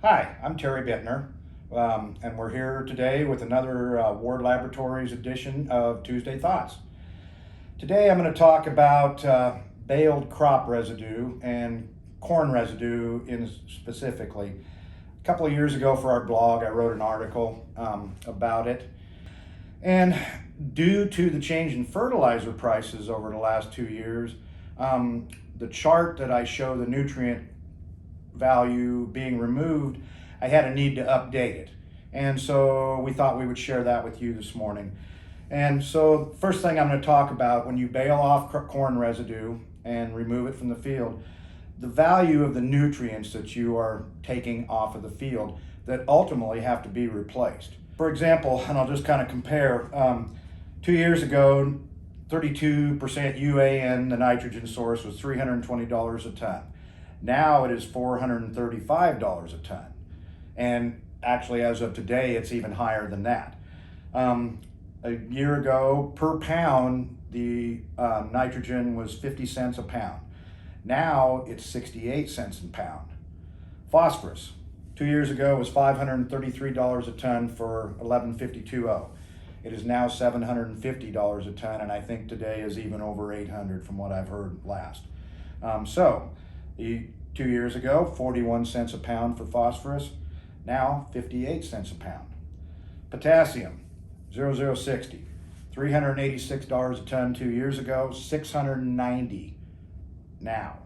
Hi, I'm Terry Buettner, and we're here today with another Ward Laboratories edition of Tuesday Thoughts. Today I'm going to talk about baled crop residue and corn residue specifically. A couple of years ago for our blog, I wrote an article about it. And due to the change in fertilizer prices over the last 2 years, the chart that I show the nutrient value being removed, I had a need to update it. And so we thought we would share that with you this morning. And so first thing I'm going to talk about, when you bale off corn residue and remove it from the field, the value of the nutrients that you are taking off of the field that ultimately have to be replaced. For example, and I'll just kind of compare, 2 years ago, 32% UAN, the nitrogen source, was $320 a ton. Now it is $435 a ton. And actually, as of today, it's even higher than that. A year ago, per pound, the nitrogen was 50 cents a pound. Now it's 68 cents a pound. Phosphorus, 2 years ago, was $533 a ton for 1152O. It is now $750 a ton, and I think today is even over $800 from what I've heard last. 2 years ago, 41 cents a pound for phosphorus, now 58 cents a pound. Potassium, 0060, $386 a ton 2 years ago, $690 now.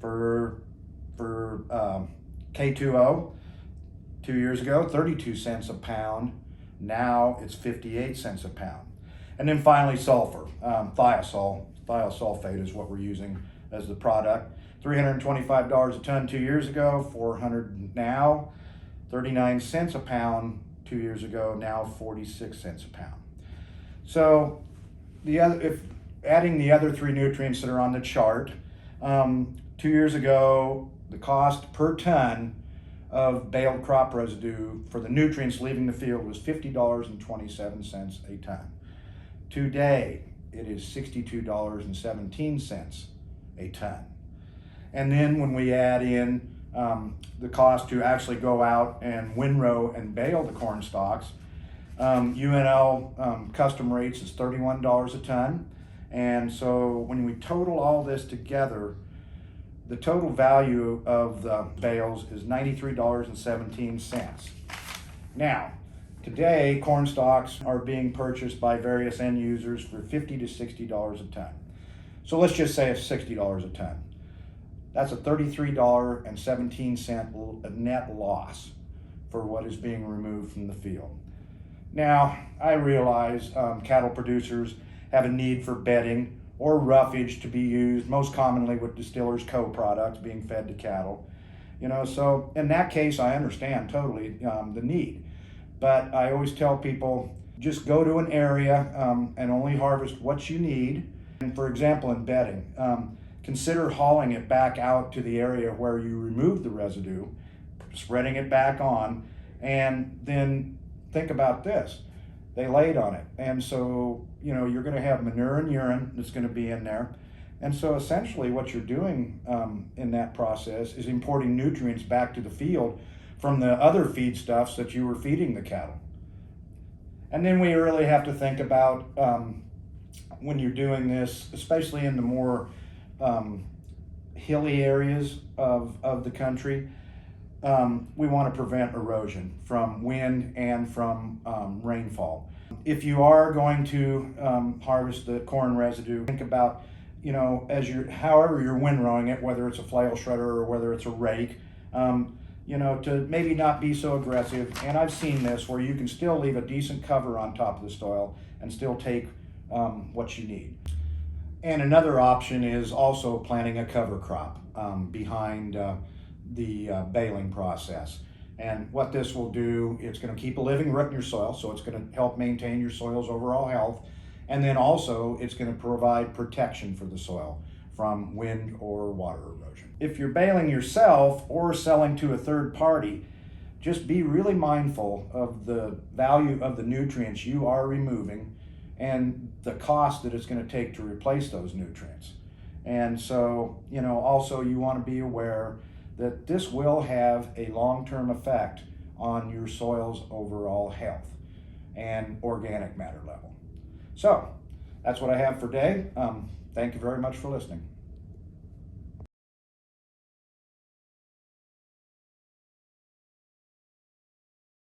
For K2O, 2 years ago, 32 cents a pound, now it's 58 cents a pound. And then finally sulfur, thiosulfate is what we're using as the product. $325 a ton 2 years ago, $400 now, 39 cents a pound 2 years ago, now 46 cents a pound. So if adding the other three nutrients that are on the chart, 2 years ago, the cost per ton of baled crop residue for the nutrients leaving the field was $50.27 a ton. Today, it is $62.17 a ton. And then when we add in the cost to actually go out and windrow and bale the corn stalks, UNL custom rates is $31 a ton. And so when we total all this together, the total value of the bales is $93.17. Now, today, corn stalks are being purchased by various end users for $50 to $60 a ton. So let's just say it's $60 a ton. That's a $33.17 net loss for what is being removed from the field. Now, I realize cattle producers have a need for bedding or roughage to be used, most commonly with distillers' co-products being fed to cattle. So in that case, I understand totally the need. But I always tell people, just go to an area and only harvest what you need. And for example, in bedding, consider hauling it back out to the area where you removed the residue, spreading it back on, and then think about this. They laid on it. And so, you're going to have manure and urine that's going to be in there. And so essentially what you're doing in that process is importing nutrients back to the field from the other feedstuffs that you were feeding the cattle. And then we really have to think about when you're doing this, especially in the more hilly areas of the country, we want to prevent erosion from wind and from rainfall. If you are going to harvest the corn residue, think about, however you're windrowing it, whether it's a flail shredder or whether it's a rake, to maybe not be so aggressive. And I've seen this where you can still leave a decent cover on top of the soil and still take what you need. And another option is also planting a cover crop behind the baling process. And what this will do, it's going to keep a living root in your soil, so it's going to help maintain your soil's overall health. And then also, it's going to provide protection for the soil from wind or water erosion. If you're baling yourself or selling to a third party, just be really mindful of the value of the nutrients you are removing and the cost that it's going to take to replace those nutrients. And so, also you want to be aware that this will have a long-term effect on your soil's overall health and organic matter level. So that's what I have for today. Thank you very much for listening.